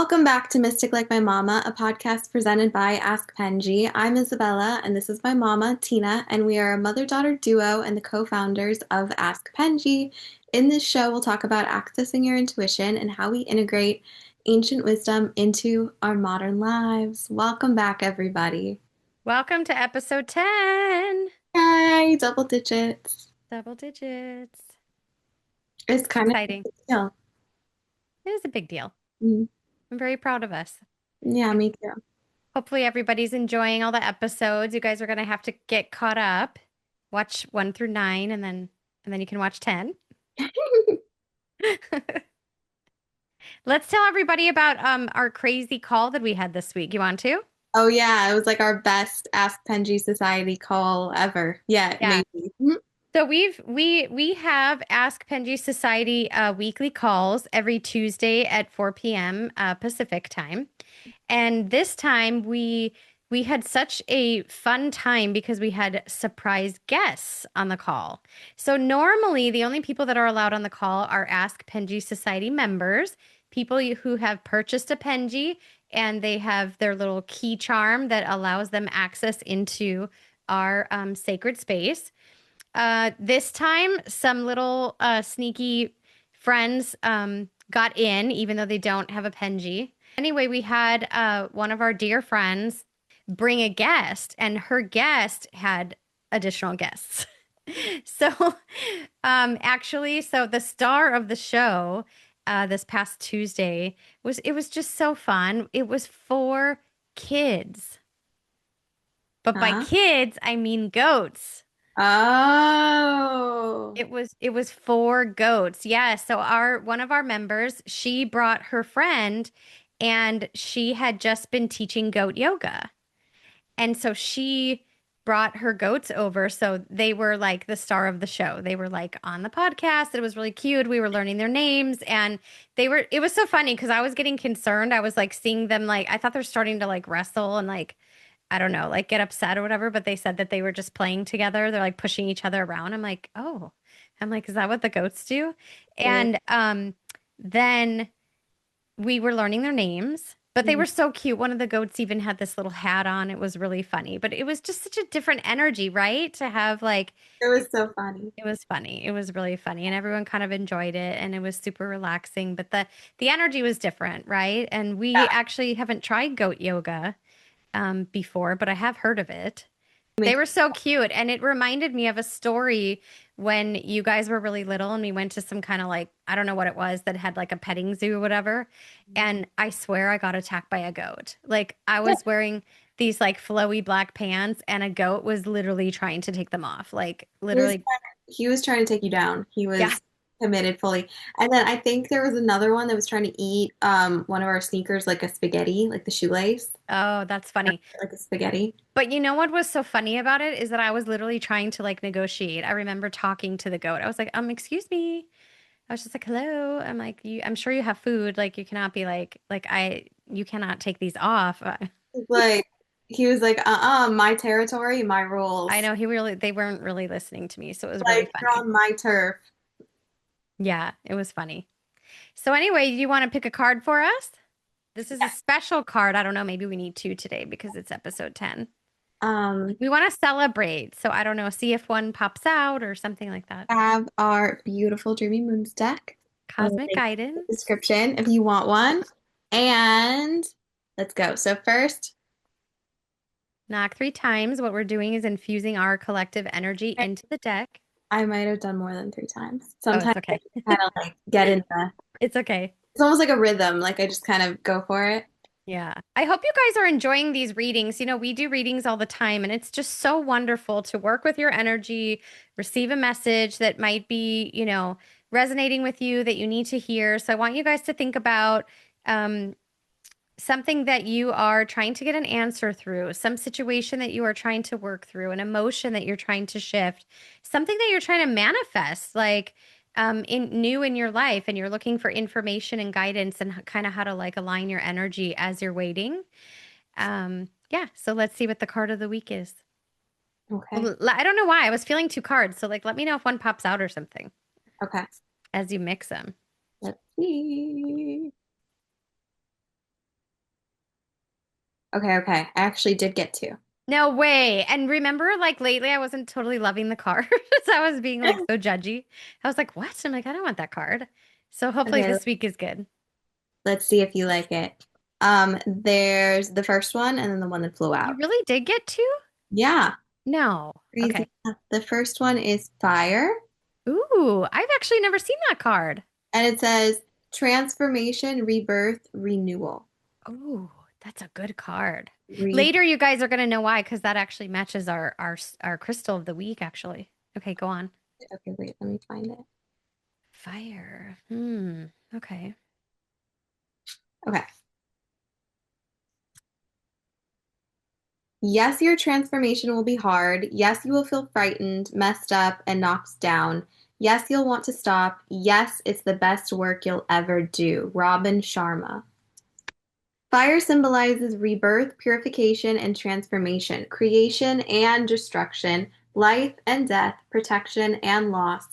Welcome back to Mystic Like My Mama, a podcast presented by Ask Penjie. I'm Isabella, and this is my mama, Tina, and we are a mother-daughter duo and the co-founders of Ask Penjie. In this show, we'll talk about accessing your intuition and how we integrate ancient wisdom into our modern lives. Welcome back, everybody. Welcome to episode 10. Yay, double digits. Double digits. It's kind of a Exciting. big deal. It is a big deal. Mm, I'm very proud of us. yeah, me too. Hopefully everybody's enjoying all the episodes. You guys are going to have to get caught up. Watch 1 through 9 and then you can watch 10. Let's tell everybody about our crazy call that we had this week. You want to? Oh yeah, it was like our best Ask Penjie Society call ever. Yeah, Yeah. maybe. So we have Ask Penjie Society weekly calls every Tuesday at 4 p.m. Pacific time. And this time we had such a fun time because we had surprise guests on the call. So normally the only people that are allowed on the call are Ask Penjie Society members, people who have purchased a Penjie and they have their little key charm that allows them access into our sacred space. This time, some little sneaky friends got in, even though they don't have a Penjie. Anyway, we had one of our dear friends bring a guest, and her guest had additional guests. So, so the star of the show this past Tuesday was just so fun. It was for kids, but by Huh? kids, I mean goats. Oh. It was four goats. Yeah. So our one of our members, she brought her friend and she had just been teaching goat yoga. And so she brought her goats over. So they were like the star of the show. They were like on the podcast. It was really cute. We were learning their names and it was so funny because I was getting concerned. I was like seeing them like, I thought they're starting to like wrestle and like I don't know, like get upset or whatever, but they said that they were just playing together. They're like pushing each other around. I'm like, oh, I'm like, is that what the goats do? Yeah. And then we were learning their names, but they Mhm. were so cute. One of the goats even had this little hat on. It was really funny, but it was just such a different energy, right? To have like, It was so funny. it was funny. It was really funny, and everyone kind of enjoyed it, and it was super relaxing. But the energy was different, right? And we Yeah. actually haven't tried goat yoga before, but I have heard of it. They Make were so cute. And it reminded me of a story when you guys were really little and we went to some kind of like, I don't know what it was that had like a petting zoo or whatever. And I swear I got attacked by a goat. Like I yeah. was wearing these like flowy black pants and a goat was literally trying to take them off. Like He was literally, he was trying to take you down. He yeah. was committed fully. And then I think there was another one that was trying to eat one of our sneakers like a spaghetti, like the shoelace, Oh, that's funny. like a spaghetti. But you know what was so funny about it is that I was literally trying to like negotiate. I remember talking to the goat. I was like, excuse me. I was just like, hello. I'm like, I'm sure you have food. Like, you cannot be you cannot take these off. Like he was like, my territory, my I rules. know they weren't really listening to me. So it was really Like you're funny. on my turf. Yeah, it was funny. So anyway, do you want to pick a card for us? This is a special card. I don't know. Maybe we need two today because it's episode 10. Um, We want to celebrate. So I don't know. See if one pops out or something like that. have our beautiful Dreamy Moons deck. I'm gonna Cosmic link in the guidance. description if you want one. And let's go. So first, Knock three times. What we're doing is infusing our collective energy I into the deck. I might have done more than three times. Oh, it's Sometimes I okay. just kind of like get in the, It's okay. it's almost like a rhythm. Like I just kind of go for it. Yeah. I hope you guys are enjoying these readings. You know, we do readings all the time, and it's just so wonderful to work with your energy, receive a message that might be, resonating with you that you need to hear. So I want you guys to think about um, something that you are trying to get an answer through, some situation that you are trying to work through, an emotion that you're trying to shift, something that you're trying to manifest, like in your life, and you're looking for information and guidance and kind of how to like align your energy as you're waiting. Yeah, so let's see what the card of the week is. Okay. Well, I don't know why I was feeling two cards, so like let me know if one pops out or something Okay. as you mix them. Let's see. Okay, okay. I actually did get two. No way. And remember, like lately, I wasn't totally loving the card. So I was being like so judgy. I was like, what? I'm like, I don't want that card. So hopefully Okay, this week is good. let's see if you like it. There's the first one and then the one that flew You out. really did get two? Yeah, No. crazy. Okay. The first one is fire, Ooh, I've actually never seen that card. and it says transformation, rebirth, renewal. Ooh, that's a good card. Re Later, you guys are gonna know why, because that actually matches our crystal of the week, actually. Okay, go on. Okay, wait, let me find it. Fire. Okay. Okay. Yes, your transformation will be hard. Yes, you will feel frightened, messed up, and knocked down. Yes, you'll want to stop. Yes, it's the best work you'll ever do. Robin Sharma. Fire symbolizes rebirth, purification, and transformation, creation and destruction, life and death, protection and loss.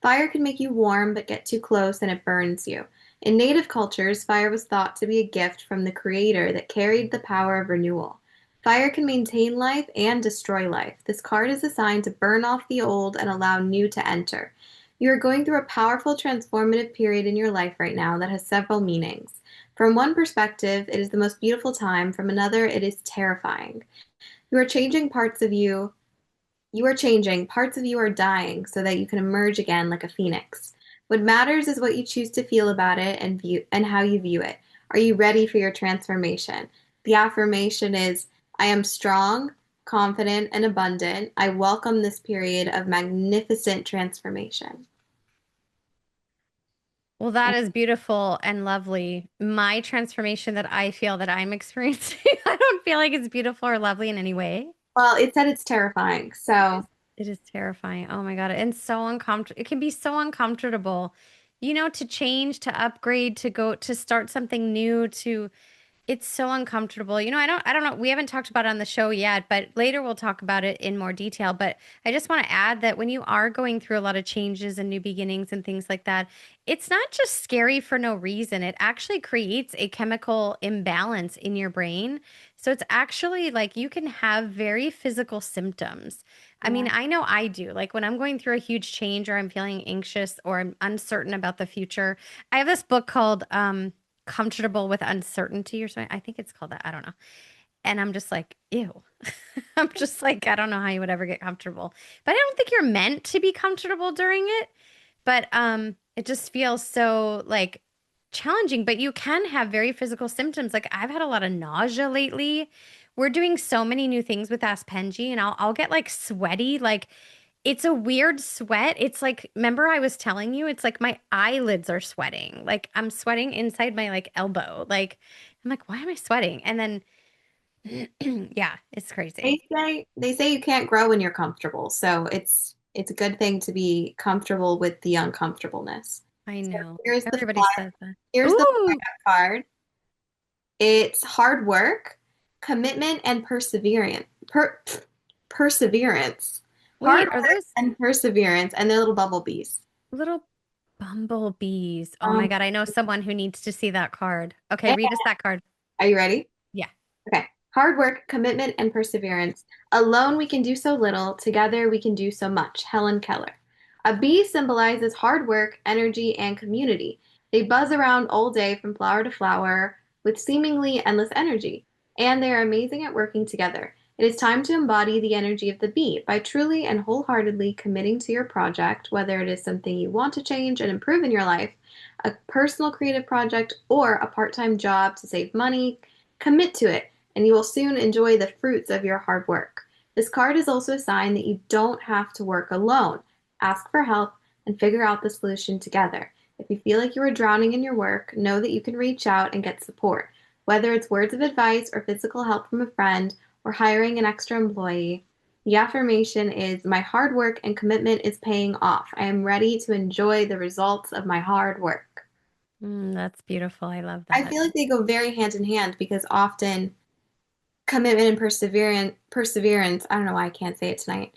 Fire can make you warm, but get too close and it burns you. In native cultures, fire was thought to be a gift from the creator that carried the power of renewal. Fire can maintain life and destroy life. This card is assigned to burn off the old and allow new to enter. You are going through a powerful transformative period in your life right now that has several meanings. From one perspective, it is the most beautiful time. From another, it is terrifying. You are changing parts of you. You are changing. Parts of you are dying so that you can emerge again like a phoenix. What matters is what you choose to feel about it and how you view it. Are you ready for your transformation? The affirmation is I am strong, confident, and abundant. I welcome this period of magnificent transformation. Well, that is beautiful and lovely. My transformation that I feel that I'm experiencing, I don't feel like it's beautiful or lovely in any way. Well, it said it's terrifying. It is So, it is terrifying. Oh my God. And so uncomfortable. It can be so uncomfortable, to change, to upgrade, to go to start something new, to it's so uncomfortable. I don't know. We haven't talked about it on the show yet, but later we'll talk about it in more detail. But I just want to add that when you are going through a lot of changes and new beginnings and things like that, it's not just scary for no reason. It actually creates a chemical imbalance in your brain. So it's actually like you can have very physical symptoms. I mean, yeah. I know I do. Like when I'm going through a huge change or I'm feeling anxious or I'm uncertain about the future, I have this book called Comfortable with Uncertainty or something. I think it's called that. I don't know. And I'm just like, ew. I'm just like, I don't know how you would ever get comfortable. But I don't think you're meant to be comfortable during it. But it just feels so like challenging. But you can have very physical symptoms. Like I've had a lot of nausea lately. We're doing so many new things with Ask Penjie, and I'll get like sweaty, like it's a weird sweat. It's like, remember I was telling you, it's like my eyelids are sweating. Like I'm sweating inside my like elbow. Like I'm like, why am I sweating? And then yeah, it's crazy. They say you can't grow when you're comfortable, so it's a good thing to be comfortable with the uncomfortableness. I So know. here's the Everybody fire, says that. here's the Ooh, fire card. It's hard work, commitment, and perseverance. Hard wait, are work those and perseverance, and they're little bumblebees. little bumblebees? Oh my Um, God, I know someone who needs to see that card. Okay, read us that card. are you ready? Yeah. Okay. Hard work, commitment, and perseverance. Alone we can do so little, together we can do so much. Helen Keller. A bee symbolizes hard work, energy, and community. They buzz around all day from flower to flower with seemingly endless energy, and they are amazing at working together. It is time to embody the energy of the bee by truly and wholeheartedly committing to your project, whether it is something you want to change and improve in your life, a personal creative project, or a part time job to save money. Commit to it and you will soon enjoy the fruits of your hard work. This card is also a sign that you don't have to work alone. Ask for help and figure out the solution together. If you feel like you are drowning in your work, know that you can reach out and get support, whether it's words of advice or physical help from a friend or hiring an extra employee. The affirmation is my hard work and commitment is paying off. I am ready to enjoy the results of my hard work. That's beautiful. I love I that. feel like they go very hand in hand because often commitment and perseverance, I don't know why I can't say it tonight,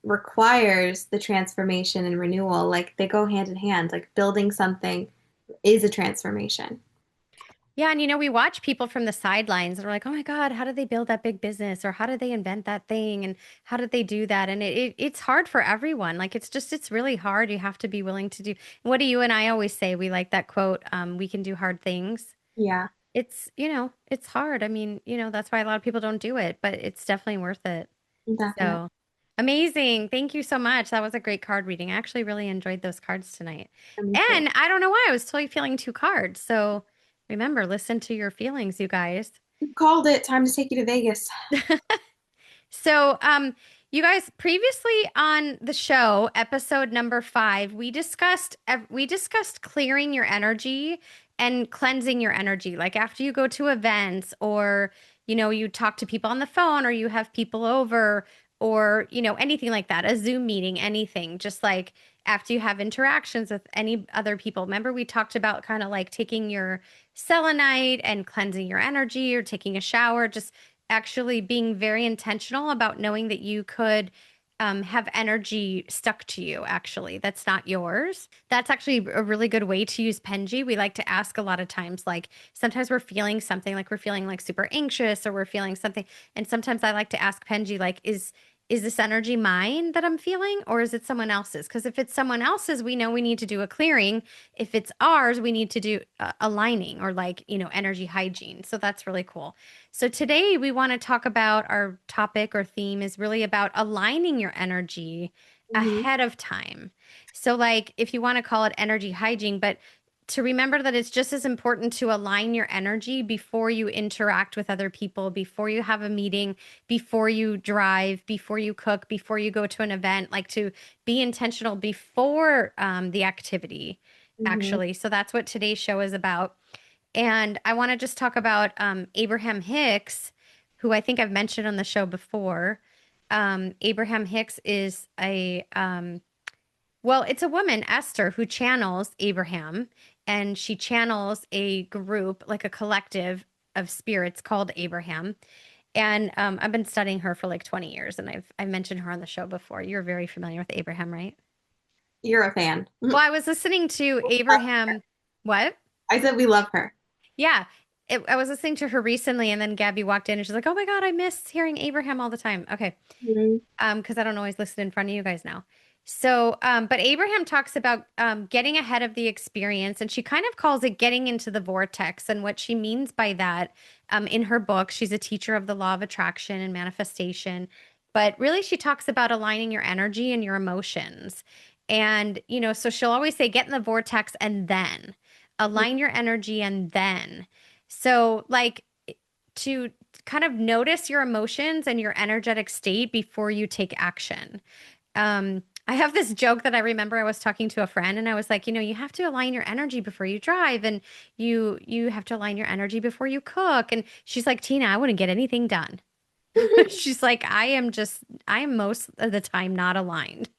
requires the transformation and renewal. Like they go hand in hand. Like building something is a transformation. Yeah, and we watch people from the sidelines and we're like, oh my God, how did they build that big business? Or how did they invent that thing? And how did they do that? And it's hard for everyone. Like it's really hard. You have to be willing to do. What do you and I always say? We like that quote, we can do hard things. Yeah, It's hard. I mean, that's why a lot of people don't do it, but it's definitely worth it. definitely. So amazing. Thank you so much. That was a great card reading. I actually really enjoyed those cards tonight. Me too. And I don't know why I was totally feeling two cards. So remember, listen to your feelings, you guys. You called it. Time to take you to Vegas. So, you guys, previously on the show, episode number 5, we discussed clearing your energy and cleansing your energy. Like after you go to events, or you talk to people on the phone, or you have people over, or anything like that, a Zoom meeting, anything. Just like after you have interactions with any other people. Remember, we talked about kind of like taking your selenite and cleansing your energy, or taking a shower, just actually being very intentional about knowing that you could have energy stuck to you, actually, that's not yours. That's actually a really good way to use Penjie. We like to ask a lot of times, like sometimes we're feeling something, like we're feeling like super anxious, or we're feeling something. And sometimes I like to ask Penjie, like, is this energy mine that I'm feeling, or is it someone else's? Because if it's someone else's, we know we need to do a clearing. If it's ours, we need to do aligning, or like, energy hygiene. So that's really cool. So today we want to talk about, our topic or theme is really about aligning your energy Hmm. ahead of time. So like if you want to call it energy hygiene, but to remember that it's just as important to align your energy before you interact with other people, before you have a meeting, before you drive, before you cook, before you go to an event, like to be intentional before the activity, Hmm. actually. So that's what today's show is about. And I want to just talk about Abraham Hicks, who I think I've mentioned on the show before. Abraham Hicks is well, it's a woman, Esther, who channels Abraham, and she channels a group, like a collective of spirits called Abraham. And I've been studying her for like 20 years, and I've mentioned her on the show before. You're very familiar with Abraham, right? You're a fan. Well, I was listening to Abraham. What? I said we love her. Yeah. I was listening to her recently, and then Gabby walked in and she's like, "Oh my God, I miss hearing Abraham all the time." Okay. Mhm. Because I don't always listen in front of you guys now. So, but Abraham talks about getting ahead of the experience, and she kind of calls it getting into the vortex. And what she means by that, in her book, she's a teacher of the law of attraction and manifestation. But really, she talks about aligning your energy and your emotions. And, so she'll always say, get in the vortex and then align your energy and then. So, like, to kind of notice your emotions and your energetic state before you take action. I have this joke that I remember. I was talking to a friend and I was like, you have to align your energy before you drive, and you have to align your energy before you cook. And she's like, Tina, I wouldn't get anything done. She's like, I am most of the time not aligned.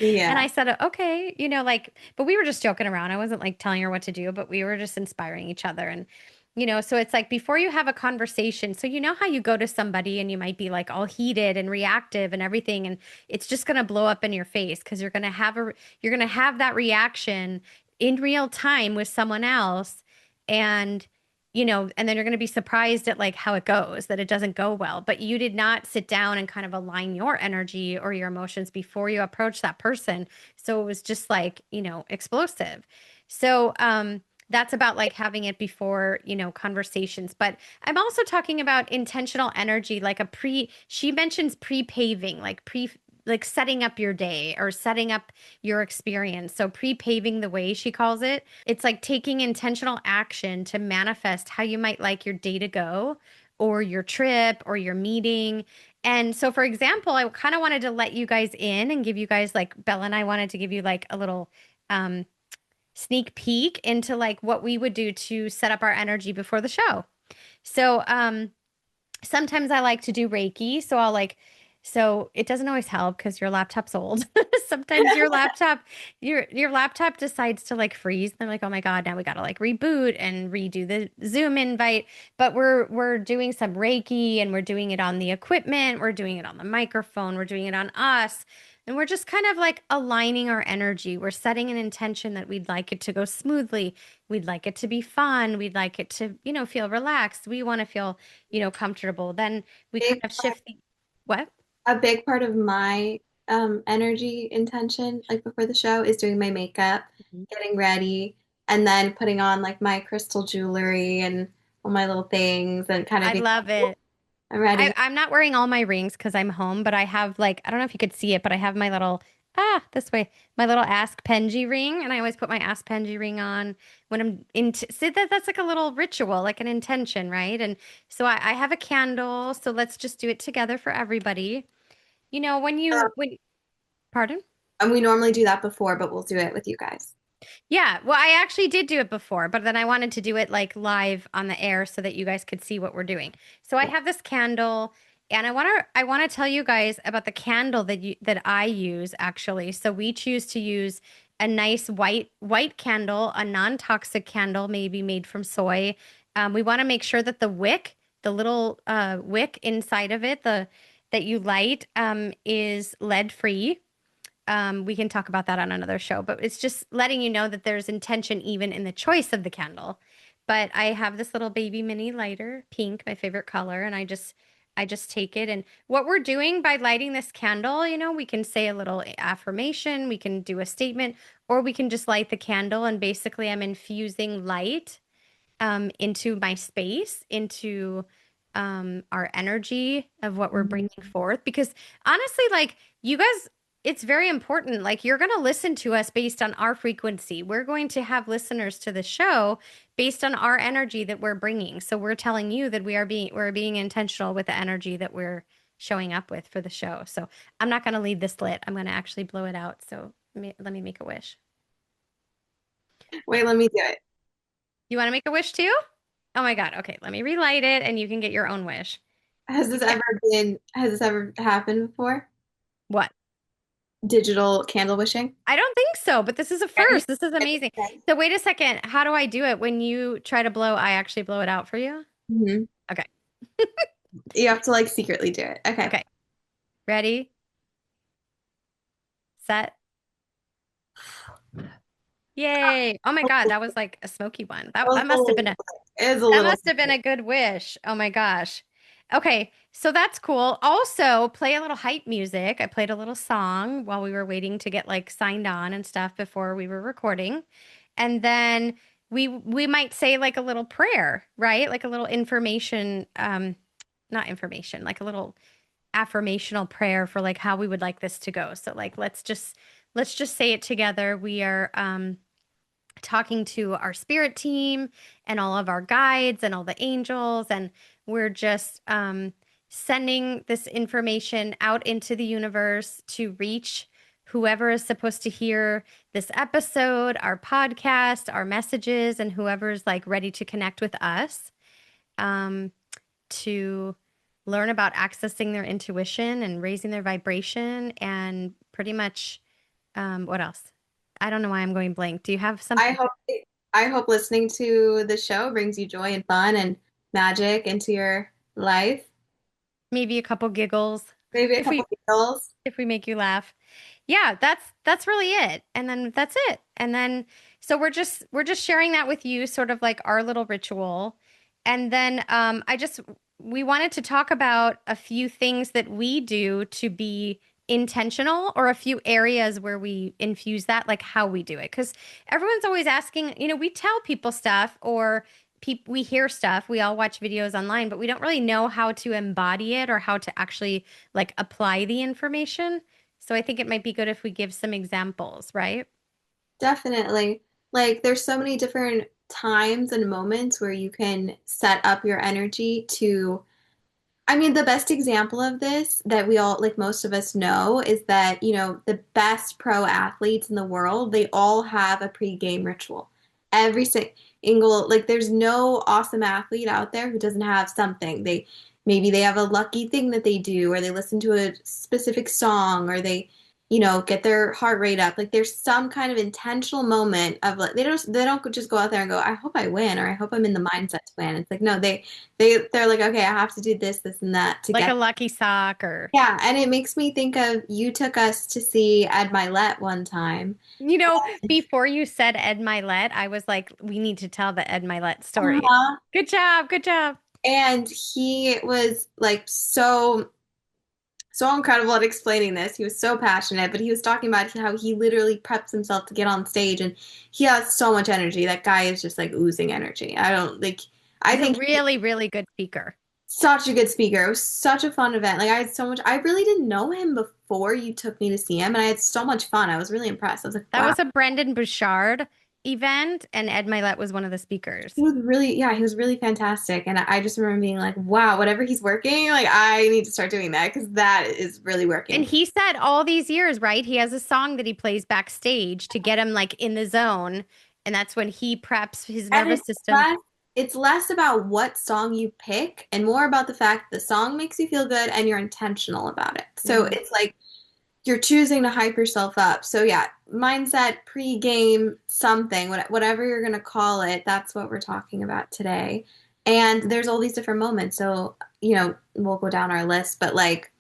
And Yeah. I said, okay, like, but we were just joking around. I wasn't like telling her what to do, but we were just inspiring each other. And, so it's like before you have a conversation, so you know how you go to somebody and you might be like all heated and reactive and everything, and it's just going to blow up in your face because you're going to have that reaction in real time with someone else. And, and then you're going to be surprised at like how it goes, that it doesn't go well, but you did not sit down and kind of align your energy or your emotions before you approach that person. So it was just like, explosive. So, that's about like having it before, conversations. But I'm also talking about intentional energy, like she mentions pre-paving, like setting up your day or setting up your experience. So pre-paving the way, she calls it. It's like taking intentional action to manifest how you might like your day to go, or your trip, or your meeting. And so, for example, I kind of wanted to let you guys in and give you guys, like, Bella and I wanted to give you like a little um sneak peek into like what we would do to set up our energy before the show. So, sometimes I like to do Reiki. So it doesn't always help because your laptop's old. Sometimes your laptop decides to like freeze. They're like, oh my God, now we gotta like reboot and redo the Zoom invite. But we're doing some Reiki, and we're doing it on the equipment, we're doing it on the microphone, we're doing it on us. And we're just kind of like aligning our energy. We're setting an intention that we'd like it to go smoothly. We'd like it to be fun. We'd like it to, feel relaxed. We want to feel, comfortable. Then we kind Big of shift the what? a big part of my energy intention, like before the show, is doing my makeup, Mhm. getting ready, and then putting on like my crystal jewelry and all my little things and kind of I being love like, it. I'm ready. I'm not wearing all my rings because I'm home, but I have like, I don't know if you could see it, but I have my little, this way, my little Ask Penjie ring. And I always put my Ask Penjie ring on when I'm see that's like a little ritual, like an intention, right? And so I have a candle. So let's just do it together for everybody. Pardon? And we normally do that before, but we'll do it with you guys. Yeah, well, I actually did do it before, but then I wanted to do it like live on the air so that you guys could see what we're doing. So I Yeah. have this candle, and I want to tell you guys about the candle that I use actually. So we choose to use a nice white candle, a non-toxic candle, maybe made from soy. We want to make sure that the little wick inside of it, the that you light, is lead free. We can talk about that on another show, but it's just letting you know that there's intention even in the choice of the candle. But I have this little baby mini lighter, pink, my favorite color, and I just take it. And what we're doing by lighting this candle, we can say a little affirmation, we can do a statement, or we can just light the candle and basically I'm infusing light into my space, into our energy of what we're bringing forth. Because honestly, like you guys, it's very important. Like you're going to listen to us based on our frequency. We're going to have listeners to the show based on our energy that we're bringing. So we're telling you that we're being intentional with the energy that we're showing up with for the show. So I'm not going to leave this lit. I'm going to actually blow it out. So let me make a wish. Wait, let me do it. You want to make a wish too? Oh my God. Okay, let me relight it and you can get your own wish. You can, Has this ever happened before? what? Digital candle wishing? I don't think so, but this is a Ready? first. This is amazing. So wait a second. How do I do it? When you try to blow, I actually blow it out for you? Hmm. Okay. You have to like secretly do it. Okay. Okay. Ready, set. Yay. Oh my God, that was like a smoky one. That That was that a must have little, been a it was a that little. must have been a good wish. Oh my gosh. Okay, so that's cool. Also, play a little hype music. I played a little song while we were waiting to get like signed on and stuff before we were recording. And then we might say like a little prayer, right? Like a little information, not information, like a little affirmational prayer for like how we would like this to go. So like let's just say it together. We are talking to our spirit team and all of our guides and all the angels. And we're just sending this information out into the universe to reach whoever is supposed to hear this episode, our podcast, our messages, and whoever's like ready to connect with us um, to learn about accessing their intuition and raising their vibration and pretty much what else? I don't know why I'm going blank. Do you have I something? hope I hope listening to the show brings you joy and fun and magic into your life. Maybe a couple giggles Maybe a if couple we meals. if we make you laugh. Yeah, that's really it. And then that's it. And then so we're just sharing that with you, sort of like our little ritual. And then we wanted to talk about a few things that we do to be intentional or a few areas where we infuse that, like how we do it. Because everyone's always asking, we tell people stuff or we hear stuff. We all watch videos online, but we don't really know how to embody it or how to actually like apply the information. So I think it might be good if we give some examples, right? Definitely. Like there's so many different times and moments where you can set up your energy to I mean, the best example of this that we all, like most of us know, is that, the best pro athletes in the world, they all have a pre-game ritual. Every single, like, there's no awesome athlete out there who doesn't have something. Maybe they have a lucky thing that they do, or they listen to a specific song, or they, get their heart rate up. Like there's some kind of intentional moment of like they don't just go out there and go, I hope I win or I hope I'm in the mindset to win. It's like no, they're like, okay, I have to do this, this, and that to Like get. a lucky sock or, Yeah, and it makes me think of you took us to see Ed Milet one time. before you said Ed Milet, I was like, we need to tell the Ed Milet story. Uh-huh. Good job. Good job. And he was like so incredible at explaining this. He was so passionate, but he was talking about how he literally preps himself to get on stage and he has so much energy. That guy is just like oozing energy. I don't like I He's a think he's really, really good speaker. such a good speaker. It was such a fun event. Like I had so much I really didn't know him before you took me to see him and I had so much fun. I was really impressed. I was like, That wow. was a Brendan Bouchard event, and Ed Milet was one of the speakers. He was really, yeah, he was really fantastic. And I just remember being like, wow, whatever he's working, like I need to start doing that because that is really And working. he said all these years, right? He has a song that he plays backstage to get him like in the zone. And that's when he preps his And nervous system. it's less about what song you pick and more about the fact the song makes you feel good and you're intentional about it. So Mm. it's like you're choosing to hype yourself up. So yeah, mindset, pre-game, something, whatever you're gonna call it, that's what we're talking about today. And there's all these different moments. So, we'll go down our list, but like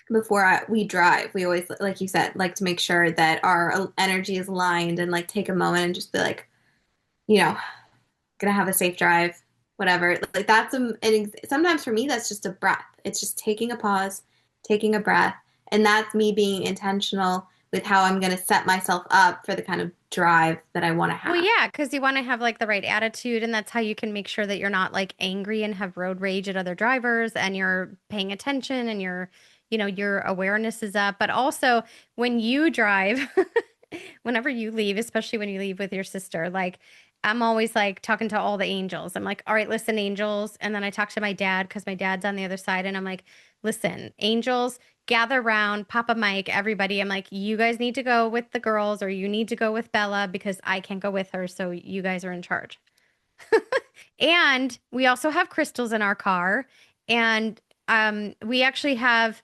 before we drive, we always, like you said, like to make sure that our energy is aligned and like take a moment and just be like, you know, gonna have a safe drive, whatever. Like that's sometimes for me that's just a breath. It's just taking a pause, taking a breath, and that's me being intentional with how I'm gonna set myself up for the kind of drive that I want to Well, have. yeah, because you want to have like the right attitude, and that's how you can make sure that you're not like angry and have road rage at other drivers and you're paying attention and your awareness is up. But also when you drive, whenever you leave, especially when you leave with your sister, like I'm always like talking to all the angels. I'm like, all right, listen, angels. And then I talk to my dad because my dad's on the other side. And I'm like, listen, angels, gather round, Papa Mike, everybody. I'm like, you guys need to go with the girls or you need to go with Bella because I can't go with her. So you guys are in charge. And we also have crystals in our car. And we actually have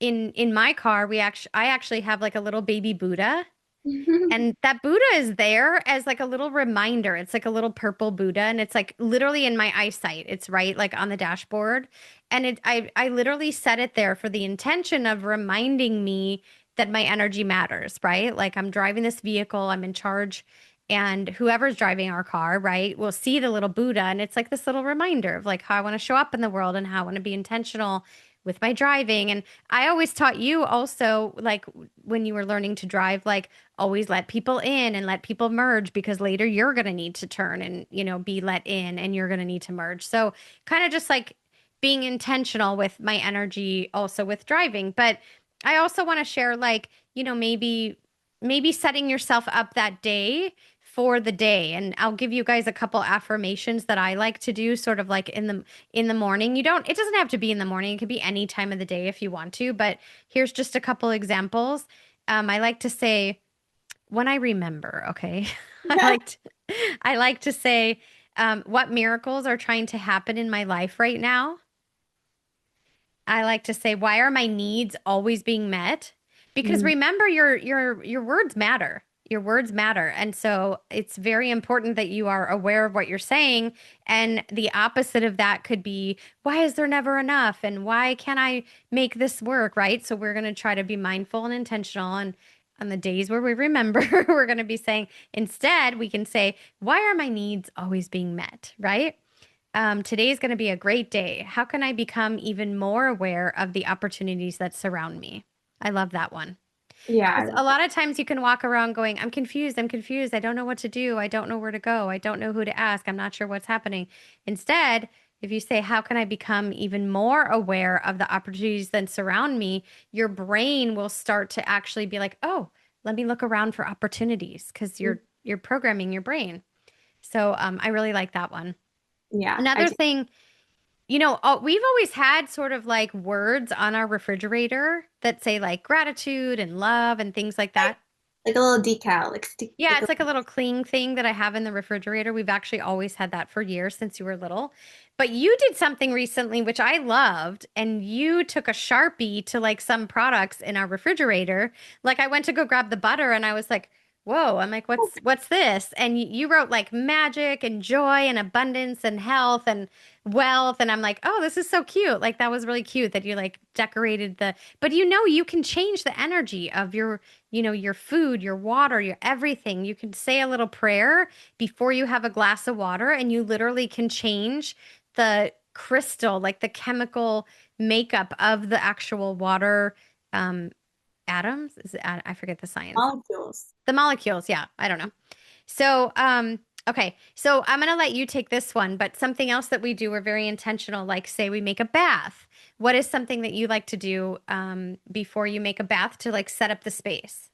in my car, I actually have like a little baby Buddha and that Buddha is there as like a little reminder. It's like a little purple Buddha and it's like literally in my eyesight. It's right like on the dashboard. And I literally set it there for the intention of reminding me that my energy matters, right? Like I'm driving this vehicle, I'm in charge, and whoever's driving our car, right, will see the little Buddha. And it's like this little reminder of like how I want to show up in the world and how I want to be intentional with my driving. And I always taught you also, like when you were learning to drive, like always let people in and let people merge because later you're going to need to turn and, be let in and you're going to need to merge. So kind of just like being intentional with my energy also with driving. But I also want to share like, maybe setting yourself up that day for the day. And I'll give you guys a couple affirmations that I like to do sort of like in the morning. It doesn't have to be in the morning. It could be any time of the day if you want to, but here's just a couple examples. I like to say when I remember, okay. I like to say what miracles are trying to happen in my life right now. I like to say, why are my needs always being met? Because Mm. remember, your words matter. Your words matter. And so it's very important that you are aware of what you're saying. And the opposite of that could be, why is there never enough? And why can't I make this work? Right. So we're going to try to be mindful and intentional. And on the days where we remember, we're going to be saying, instead, we can say, why are my needs always being met? Right. Today is going to be a great day. How can I become even more aware of the opportunities that surround me? I love that one. Yeah, I Because love a lot of times you can walk around going, I'm confused. I'm confused. I don't know what to do. I don't know where to go. I don't know who to ask. I'm not sure what's happening. Instead, if you say, how can I become even more aware of the opportunities that surround me? Your brain will start to actually be like, oh, let me look around for opportunities because that. you're programming your brain. So I really like that one. Yeah, I Another do. thing, we've always had sort of like words on our refrigerator that say like gratitude and love and things like I, that. like a little decal, like stick, Yeah, like a it's like a little cling thing that I have in the refrigerator. We've actually always had that for years since you were little. But you did something recently which I loved, and you took a Sharpie to like some products in our refrigerator. Like I went to go grab the butter and I was like, "Whoa." I'm like, "What's this?" And you wrote like magic and joy and abundance and health and wealth, and I'm like, "Oh, this is so cute." Like that was really cute that you like decorated the but you can change the energy of your food, your water, your everything. You can say a little prayer before you have a glass of water, and you literally can change the crystal, like the chemical makeup of the actual water um, atoms. I forget the science. molecules. The molecules. Yeah, I don't know. So, okay. So I'm gonna let you take this one, but something else that we do, we're very intentional. Like, say we make a bath. What is something that you like to do before you make a bath to like set up the space?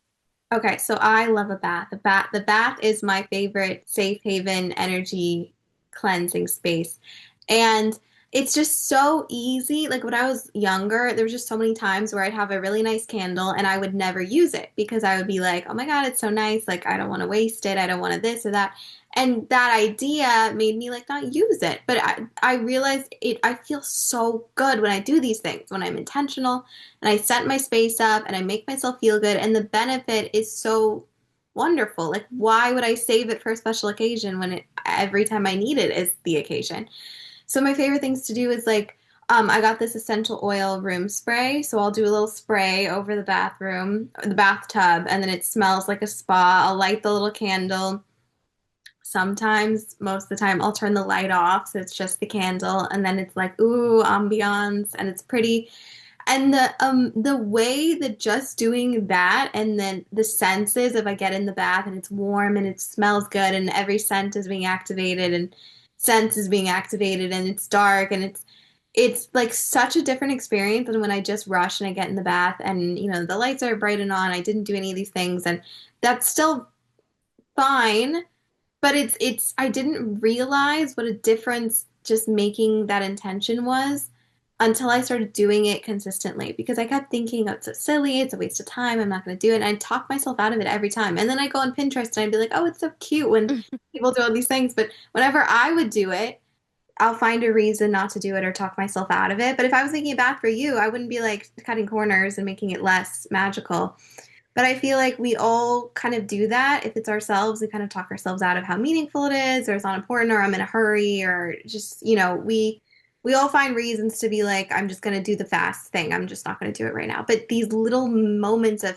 Okay, so I love a bath. The bath is my favorite safe haven energy cleansing space. And it's just so easy. Like when I was younger, there was just so many times where I'd have a really nice candle and I would never use it because I would be like, "Oh my God, it's so nice. Like I don't want to waste it. I don't want to this or that." And that idea made me like not use it. But I realized I feel so good when I do these things, when I'm intentional and I set my space up and I make myself feel good and the benefit is so wonderful. Like why would I save it for a special occasion when every time I need it is the occasion? So my favorite things to do is like I got this essential oil room spray, so I'll do a little spray over the bathroom, the bathtub, and then it smells like a spa. I'll light the little candle. Sometimes, most of the time, I'll turn the light off, so it's just the candle, and then it's like ooh, ambiance, and it's pretty. And the way that just doing that and then the senses if I get in the bath and it's warm and it smells good and every scent is being activated and sense is being activated and it's dark and it's like such a different experience than when I just rush and I get in the bath and the lights are bright and on. I didn't do any of these things and that's still fine, but it's I didn't realize what a difference just making that intention was until I started doing it consistently because I kept thinking, oh, it's so silly, it's a waste of time, I'm not going to do it. And I talk myself out of it every time. And then I go on Pinterest and I'd be like, oh, it's so cute when people do all these things. But whenever I would do it, I'll find a reason not to do it or talk myself out of it. But if I was making a bath for you, I wouldn't be like cutting corners and making it less magical. But I feel like we all kind of do that. If it's ourselves, we kind of talk ourselves out of how meaningful it is, or it's not important, or I'm in a hurry, or just, we all find reasons to be like, I'm just going to do the fast thing. I'm just not going to do it right now. But these little moments of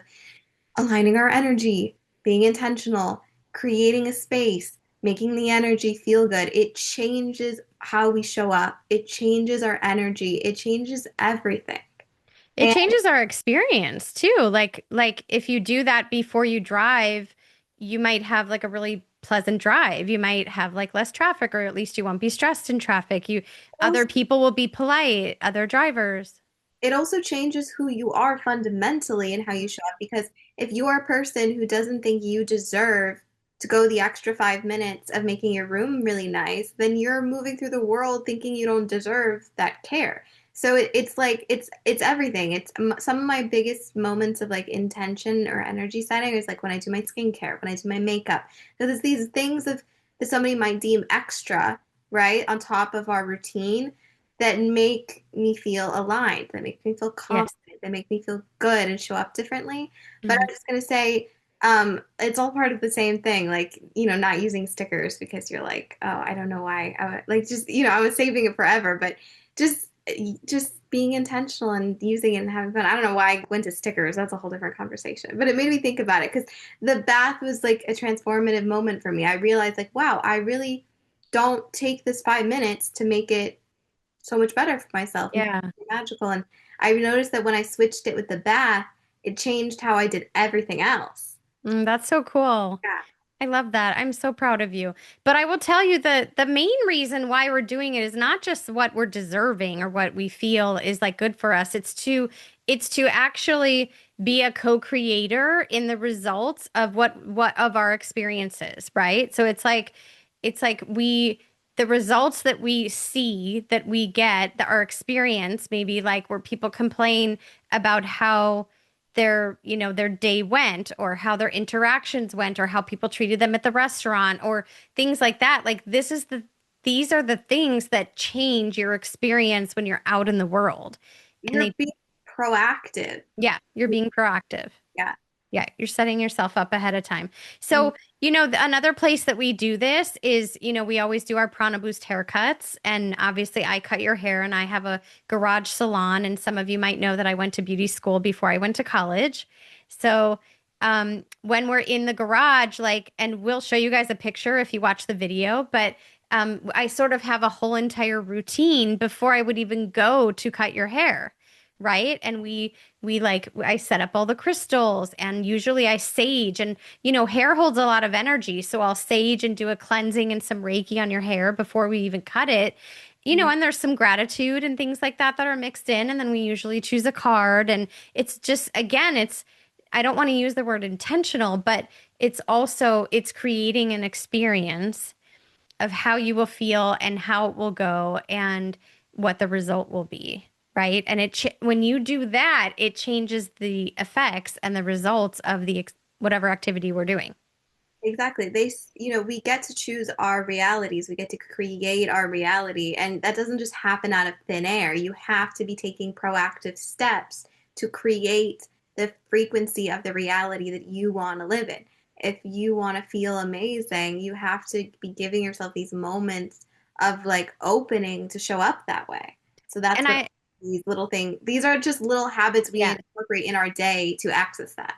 aligning our energy, being intentional, creating a space, making the energy feel good, it changes how we show up. It changes our energy. It changes everything. It And changes our experience too. Like if you do that before you drive, you might have like a really pleasant drive. You might have like less traffic, or at least you won't be stressed in traffic. Other also people will be polite, other drivers. it also changes who you are fundamentally and how you show up because if you're a person who doesn't think you deserve to go the extra 5 minutes of making your room really nice, then you're moving through the world thinking you don't deserve that care. So it's like it's everything. It's some of my biggest moments of like intention or energy setting is like when I do my skincare, when I do my makeup, because it's these things of that somebody might deem extra, right, on top of our routine that make me feel aligned, that make me feel Yes. confident, that make me feel good and show up differently. But Mhm. I'm just gonna say, it's all part of the same thing. Like, not using stickers because you're like, oh, I don't know why. Like, just I was saving it forever, but just just being intentional and using it and having fun. I don't know why I went to stickers. That's a whole different conversation. But it made me think about it because the bath was like a transformative moment for me. I realized like, wow, I really don't take this 5 minutes to make it so much better for myself and Yeah. magical. And I noticed that when I switched it with the bath, it changed how I did everything else. That's so cool. Yeah. I love that. I'm so proud of you. But I will tell you that the main reason why we're doing it is not just what we're deserving or what we feel is like good for us. It's to actually be a co-creator in the results of what of our experiences, right? So it's like we the results that we see that we get that our experience maybe like where people complain about how their day went, or how their interactions went, or how people treated them at the restaurant, or things like that. Like these are the things that change your experience when you're out in the world. And You're they, being proactive. yeah, you're being proactive. Yeah. Yeah, you're setting yourself up ahead of time. Mm. So, another place that we do this is, we always do our Prana Boost haircuts. And obviously, I cut your hair and I have a garage salon. And some of you might know that I went to beauty school before I went to college. So, when we're in the garage, like, and we'll show you guys a picture if you watch the video, but I sort of have a whole entire routine before I would even go to cut your hair. Right. And I set up all the crystals, and usually I sage, and hair holds a lot of energy. So I'll sage and do a cleansing and some Reiki on your hair before we even cut it. Mm. And there's some gratitude and things like that that are mixed in. And then we usually choose a card. And it's just, again, I don't want to use the word intentional, but it's creating an experience of how you will feel and how it will go and what the result will be, right? And when you do that, it changes the effects and the results of whatever activity we're doing. Exactly. We get to choose our realities. We get to create our reality. And that doesn't just happen out of thin air. You have to be taking proactive steps to create the frequency of the reality that you want to live in. If you want to feel amazing, you have to be giving yourself these moments of like opening to show up that way. So that's And what these little things, these are just little habits we yeah. incorporate in our day to access that.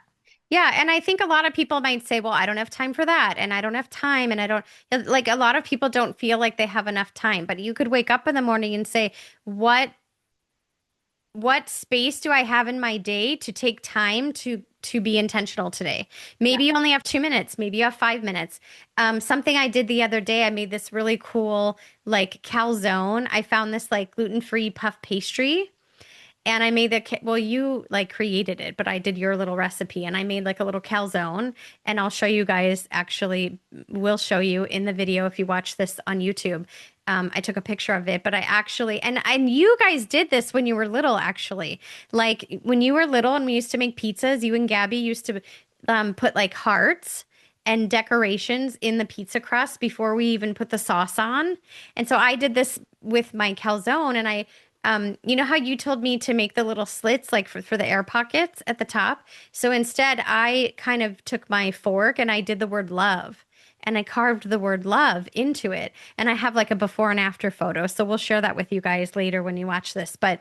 Yeah, and I think a lot of people might say, well, I don't have time for that, and I don't have time, and I don't like a lot of people don't feel like they have enough time, but you could wake up in the morning and say, what space do I have in my day to take time to be intentional today? Yeah. Maybe you only have 2 minutes, maybe you have 5 minutes. Something I did the other day, I made this really cool like calzone. I found this like gluten-free puff pastry. And I made well, you like created it, but I did your little recipe, and I made like a little calzone, and I'll show you guys, actually, we'll show you in the video if you watch this on YouTube. I took a picture of it, but I actually, and you guys did this when you were little, actually. Like when you were little and we used to make pizzas, you and Gabby used to put like hearts and decorations in the pizza crust before we even put the sauce on. And so I did this with my calzone, and you know how you told me to make the little slits like for the air pockets at the top? So instead, I kind of took my fork and I did the word love, and I carved the word love into it. And I have like a before and after photo. So we'll share that with you guys later when you watch this. But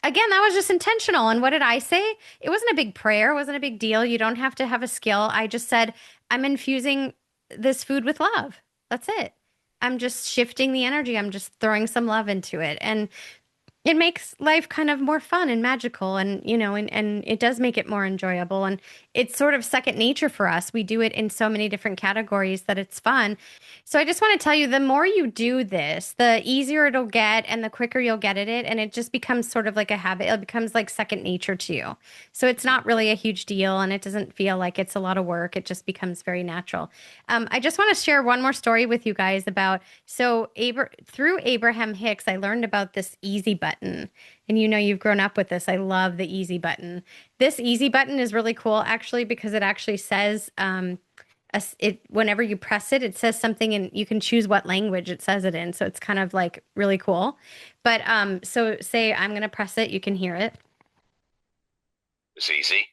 again, that was just intentional. And what did I say? It wasn't a big prayer, it wasn't a big deal. You don't have to have a skill. I just said, I'm infusing this food with love. That's it. I'm just shifting the energy. I'm just throwing some love into it. And it makes life kind of more fun and magical, and and it does make it more enjoyable, and it's sort of second nature for us. We do it in so many different categories that it's fun. So I just want to tell you, the more you do this, the easier it'll get and the quicker you'll get at it, and it just becomes sort of like a habit. It becomes like second nature to you. So it's not really a huge deal, and it doesn't feel like it's a lot of work. It just becomes very natural. I just want to share one more story with you guys about, through Abraham Hicks, I learned about this easy button. And you've grown up with this. I love the easy button. This easy button is really cool, actually, because it actually says, whenever you press it, it says something, and you can choose what language it says it in. So it's kind of like really cool. But so say I'm going to press it, you can hear it. It's easy.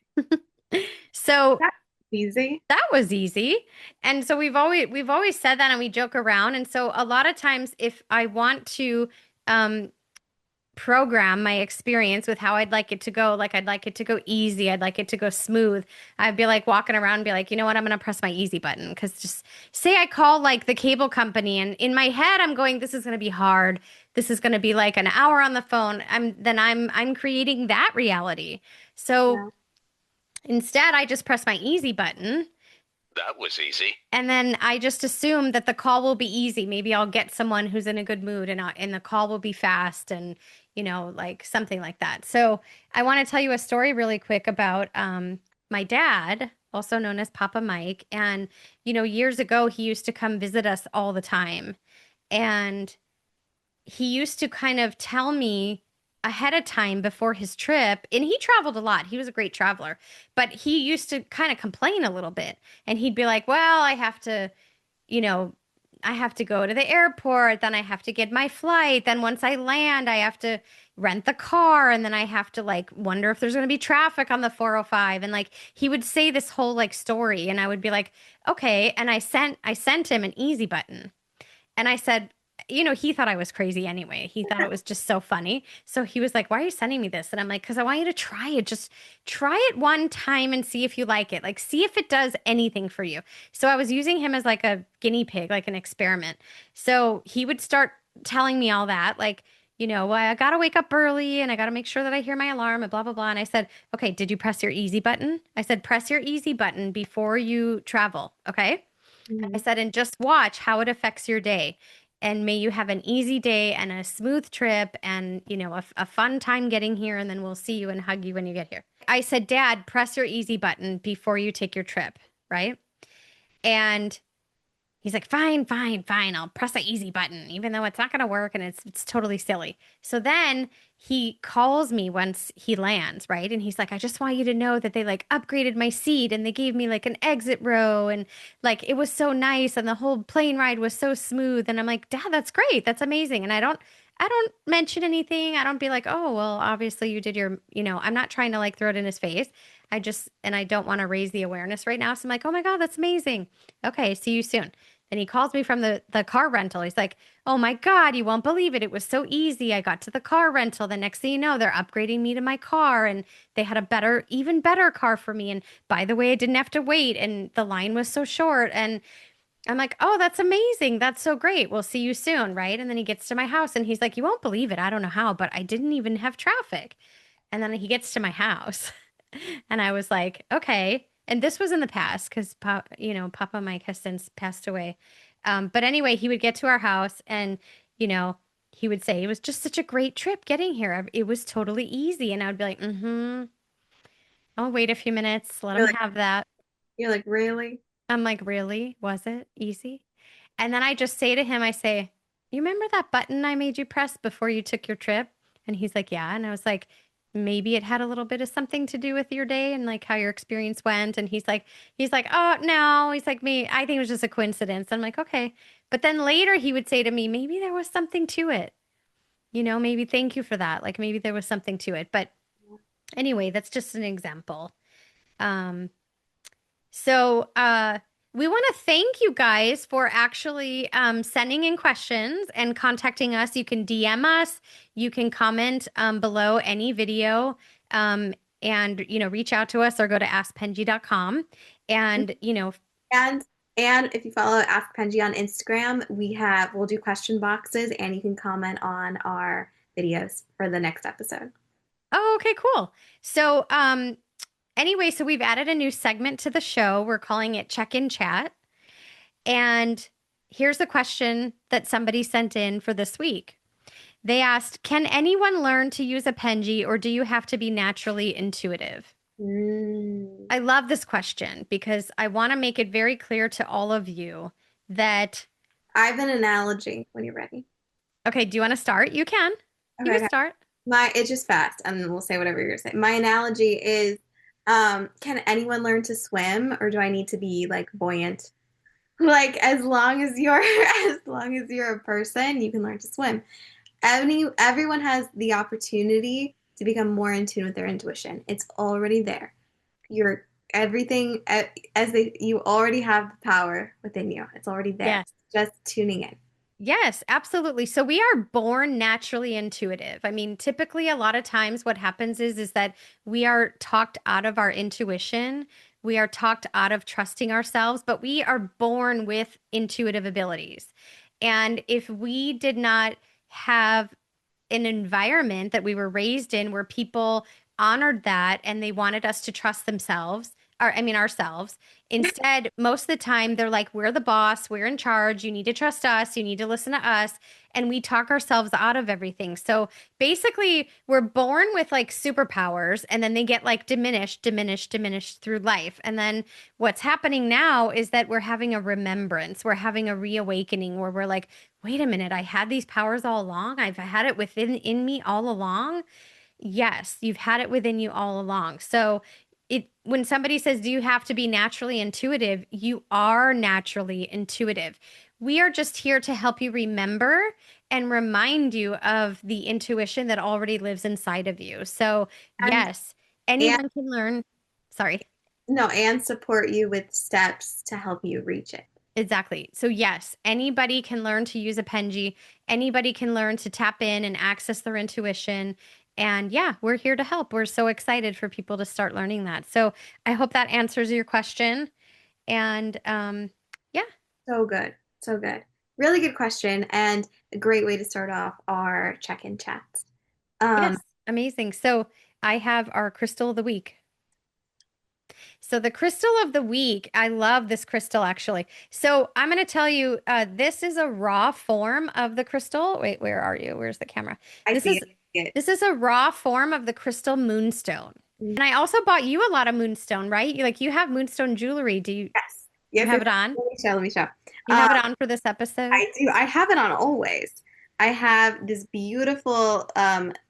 So That's easy. that was easy. And so we've always said that, and we joke around. And so a lot of times if I want to program my experience with how I'd like it to go, like I'd like it to go easy, I'd like it to go smooth, I'd be like walking around and be like, you know what, I'm going to press my easy button. Because just say I call like the cable company, and in my head I'm going, this is going to be hard, this is going to be like an hour on the phone. I'm creating that reality. So Yeah. instead, I just press my easy button. That was easy. And then I just assume that the call will be easy. Maybe I'll get someone who's in a good mood, and the call will be fast, and, like something like that. So I want to tell you a story really quick about my dad, also known as Papa Mike. And, years ago, he used to come visit us all the time. And he used to kind of tell me ahead of time before his trip, and he traveled a lot. He was a great traveler, but he used to kind of complain a little bit. And he'd be like, well, I have to, you know, I have to go to the airport, then I have to get my flight, then once I land, I have to rent the car, and then I have to like wonder if there's going to be traffic on the 405. And like he would say this whole like story, and I would be like, okay. And I sent him an easy button. And I said, he thought I was crazy anyway. He thought it was just so funny. So he was like, why are you sending me this? And I'm like, because I want you to try it. Just try it one time and see if you like it. Like, see if it does anything for you. So I was using him as like a guinea pig, like an experiment. So he would start telling me all that, like, well, I got to wake up early and I got to make sure that I hear my alarm and blah, blah, blah. And I said, okay, did you press your easy button? I said, press your easy button before you travel. Okay. I Mhm. said, and just watch how it affects your day. And may you have an easy day and a smooth trip and, a fun time getting here. And then we'll see you and hug you when you get here. I said, Dad, press your easy button before you take your trip. Right. And he's like, fine, fine, fine. I'll press the easy button, even though it's not going to work and it's totally silly. So then he calls me once he lands, right? And he's like, I just want you to know that they like upgraded my seat and they gave me like an exit row and like it was so nice and the whole plane ride was so smooth. And I'm like, Dad, that's great. That's amazing. And I don't mention anything. I don't be like, oh, well, obviously you did I'm not trying to like throw it in his face. I don't want to raise the awareness right now. So I'm like, oh my God, that's amazing. Okay, see you soon. And he calls me from the car rental. He's like, oh my God, you won't believe it. It was so easy. I got to the car rental. The next thing you know, they're upgrading me to my car and they had a even better car for me. And by the way, I didn't have to wait and the line was so short. And I'm like, oh, that's amazing. That's so great. We'll see you soon. Right. And then he gets to my house and he's like, you won't believe it. I don't know how, but I didn't even have traffic. And then he gets to my house and I was like, okay. And this was in the past because, Papa Mike has since passed away. But anyway, he would get to our house and, you know, he would say, it was just such a great trip getting here. It was totally easy. And I would be like, mm-hmm. I'll wait a few minutes. Let You're him like, have that. you're like, really? I'm like, really? Was it easy? And then I just say to him, I say, you remember that button I made you press before you took your trip? And he's like, yeah. And I was like, maybe it had a little bit of something to do with your day and like how your experience went. And he's like, oh no. He's like, me, I think it was just a coincidence. I'm like, okay. But then later he would say to me, maybe there was something to it. Maybe thank you for that. Like maybe there was something to it. But anyway, that's just an example. Um, so we want to thank you guys for actually sending in questions and contacting us. You can DM us, you can comment below any video, and reach out to us or go to askpenjie.com. And And and if you follow Ask Penjie on Instagram, we'll do question boxes and you can comment on our videos for the next episode. oh, okay, cool. So anyway, so we've added a new segment to the show. We're calling it Check In Chat. And here's a question that somebody sent in for this week. They asked, can anyone learn to use a Penjie or do you have to be naturally intuitive? Mm. I love this question because I want to make it very clear to all of you that, I have an analogy when you're ready. okay, do you want to start? You can. You Okay, can okay. start. It's just fast, and then we'll say whatever you're gonna say. My analogy is, can anyone learn to swim, or do I need to be like buoyant? Like as long as you're as long as you're a person, you can learn to swim. Everyone has the opportunity to become more in tune with their intuition. It's already there. You're everything you already have the power within you. It's already there. Yes. Just tuning in. Yes, absolutely. So we are born naturally intuitive. I mean, typically a lot of times what happens is that we are talked out of our intuition. We are talked out of trusting ourselves, but we are born with intuitive abilities. And if we did not have an environment that we were raised in where people honored that and they wanted us to trust themselves, ourselves. Instead, most of the time, they're like, we're the boss, we're in charge, you need to trust us, you need to listen to us. And we talk ourselves out of everything. So basically, we're born with like superpowers and then they get like diminished through life. And then what's happening now is that we're having a remembrance, we're having a reawakening where we're like, wait a minute, I had these powers all along. I've had it within in me all along. Yes, you've had it within you all along. So when somebody says, "Do you have to be naturally intuitive?" You are naturally intuitive. We are just here to help you remember and remind you of the intuition that already lives inside of you. So, And yes, and anyone can learn. Sorry. no, and support you with steps to help you reach it. Exactly. So yes, anybody can learn to use a Penjie. Anybody can learn to tap in and access their intuition. And yeah, we're here to help. We're so excited for people to start learning that. So I hope that answers your question. And yeah, So good. So good. Really good question and a great way to start off our check-in chats. yes, Um, amazing. So I have our crystal of the week. So the crystal of the week, I love this crystal actually. So I'm going to tell you, this is a raw form of the crystal. Wait, where are you? Where's the camera? I This see is it. I see this is a raw form of the crystal moonstone. it. And I also bought you a lot of moonstone, right? You have moonstone jewelry. Do you Yes. you Yes, have yes. it on? Let me show. Let me show. You have it on for this episode? I do. I have it on always. I have this beautiful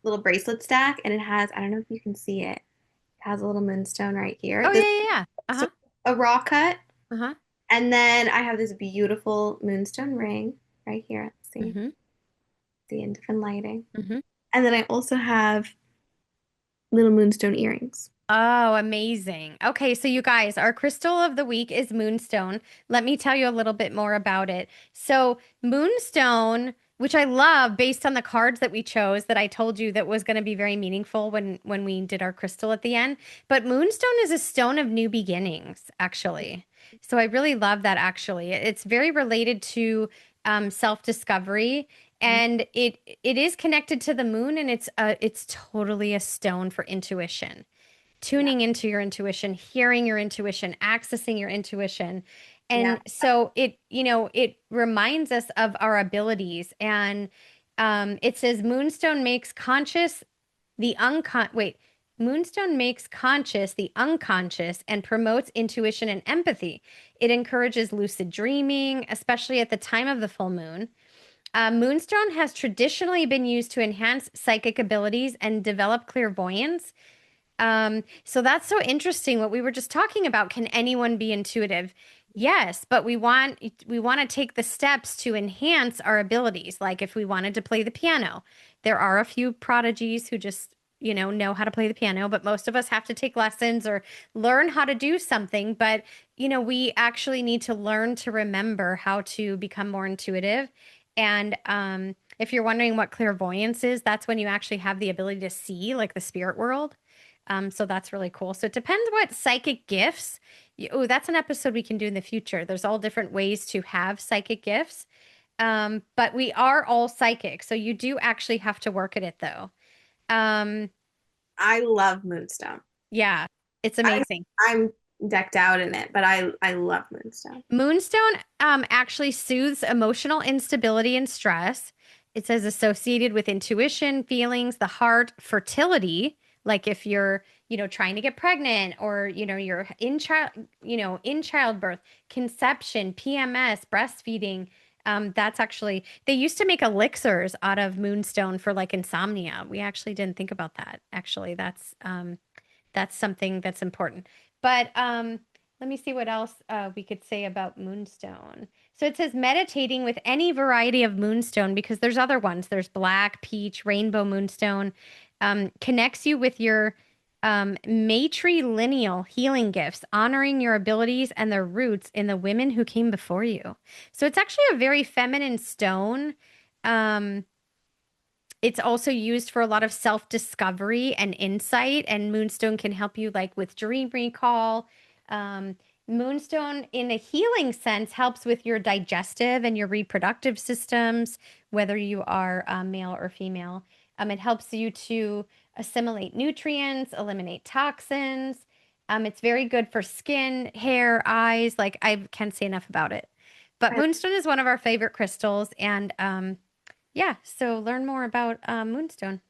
little bracelet stack, and it has, I don't know if you can see it. It has a little moonstone right here. Oh This yeah, yeah, yeah. is Uh-huh. a raw cut. Uh-huh. And then I have this beautiful moonstone ring right here. Mm-hmm. See in different lighting. Mm-hmm. And then I also have little moonstone earrings. Oh, amazing. Okay, so you guys, our crystal of the week is moonstone. Let me tell you a little bit more about it. So, moonstone, which I love based on the cards that we chose that I told you that was going to be very meaningful when we did our crystal at the end, but moonstone is a stone of new beginnings, actually. So I really love that actually. It's very related to self-discovery and it is connected to the moon and it's totally a stone for intuition, Yeah. tuning into your intuition, hearing your intuition, accessing your intuition. Yeah. And so it reminds us of our abilities. And it says Moonstone makes conscious the Moonstone makes conscious the unconscious and promotes intuition and empathy. It encourages lucid dreaming, especially at the time of the full moon. Moonstone has traditionally been used to enhance psychic abilities and develop clairvoyance. So that's so interesting what we were just talking about. Can anyone be intuitive? Yes, but we want to take the steps to enhance our abilities. Like if we wanted to play the piano, there are a few prodigies who just, know how to play the piano, but most of us have to take lessons or learn how to do something. But, we actually need to learn to remember how to become more intuitive. And if you're wondering what clairvoyance is, that's when you actually have the ability to see like the spirit world. So that's really cool. So it depends what psychic gifts. Oh, that's an episode we can do in the future. There's all different ways to have psychic gifts. But we are all psychic. So you do actually have to work at it though. Um, I love moonstone. yeah, it's I, amazing. I'm decked out in it, but I love moonstone. Moonstone actually soothes emotional instability and stress. It says associated with intuition, feelings, the heart, fertility. Like if you're, trying to get pregnant or, you're in childbirth, conception, PMS, breastfeeding. That's actually, they used to make elixirs out of moonstone for like insomnia. We actually didn't think about that. Actually, that's something that's important. But let me see what else we could say about moonstone. So it says meditating with any variety of moonstone because there's other ones. There's black, peach, rainbow moonstone. Connects you with your matrilineal healing gifts, honoring your abilities and their roots in the women who came before you. So it's actually a very feminine stone. Um, it's also used for a lot of self-discovery and insight, and Moonstone can help you like with dream recall. Um, Moonstone, in a healing sense, helps with your digestive and your reproductive systems, whether you are male or female. It helps you to assimilate nutrients, eliminate toxins. It's very good for skin, hair, eyes. Like I can't say enough about it. But I- moonstone is one of our favorite crystals, and yeah, so learn more about moonstone.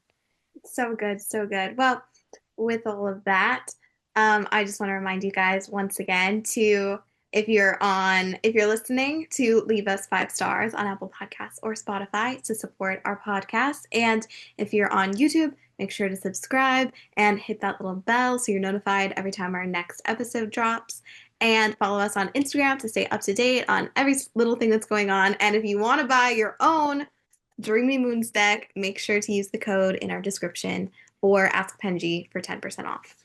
So good, so good. Well, with all of that, I just want to remind you guys once again to, if you're listening, to leave us 5 stars on Apple Podcasts or Spotify to support our podcast. And if you're on YouTube, make sure to subscribe and hit that little bell so you're notified every time our next episode drops. And follow us on Instagram to stay up to date on every little thing that's going on. And if you want to buy your own Dreamy Moons deck, make sure to use the code in our description or Ask Penjie for 10% off.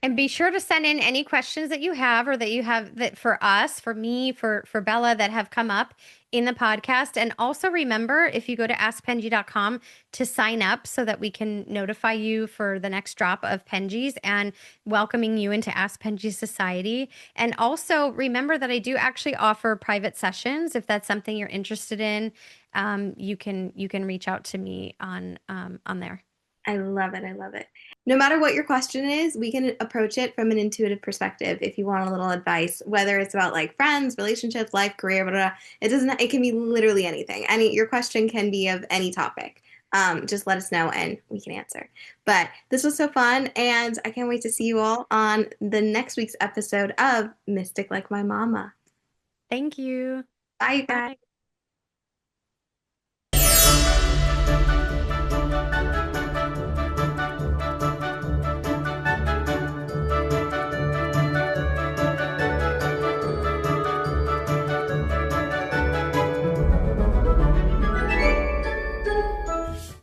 And be sure to send in any questions that you have or that you have that for us, for me, for Bella that have come up in the podcast. And also remember, if you go to askpenjie.com to sign up so that we can notify you for the next drop of Penjies and welcoming you into Ask Penjie Society. And also remember that I do actually offer private sessions. If that's something you're interested in, you can reach out to me on there. I love it. I love it. No matter what your question is, we can approach it from an intuitive perspective if you want a little advice, whether it's about like friends, relationships, life, career, blah, blah, blah. It can be literally anything. Your question can be of any topic. Just let us know and we can answer. But this was so fun, and I can't wait to see you all on the next week's episode of Mystic Like My Mama. Thank you. Bye, guys. Bye.